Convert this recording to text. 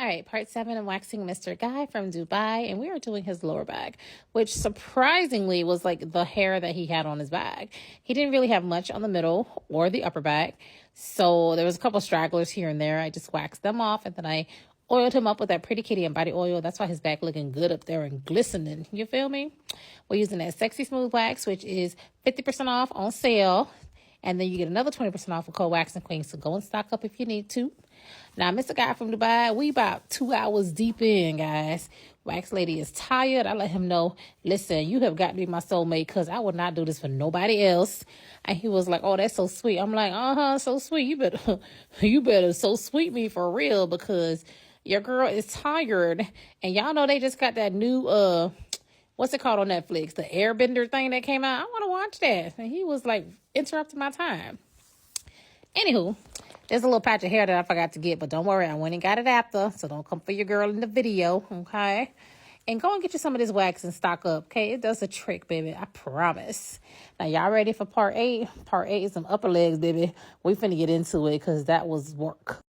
All right, part 7 of waxing Mr. Guy from Dubai, and we are doing his lower back, which surprisingly was like the hair that he had on his back. He didn't really have much on the middle or the upper back, so there was a couple stragglers here and there. I just waxed them off, and then I oiled him up with that Pretty Kitty and body oil. That's why his back looking good up there and glistening. You feel me? We're using that Sexy Smooth Wax, which is 50% off on sale. And then you get another 20% off with code Waxing Queen. So go and stock up if you need to. Now, Mr. Guy from Dubai, we about 2 hours deep in, guys. Wax lady is tired. I let him know, listen, you have got to be my soulmate because I would not do this for nobody else. And he was like, oh, that's so sweet. I'm like, so sweet. You better so sweet me for real because your girl is tired. And y'all know they just got that new, what's it called on Netflix? The Airbender thing that came out. I want to watch that. And he was like interrupting my time. Anywho, there's a little patch of hair that I forgot to get, but don't worry, I went and got it after. So don't come for your girl in the video, okay? And go and get you some of this wax and stock up, okay? It does a trick, baby. I promise. Now, y'all ready for part 8? Part 8 is some upper legs, baby. We finna get into it because that was work.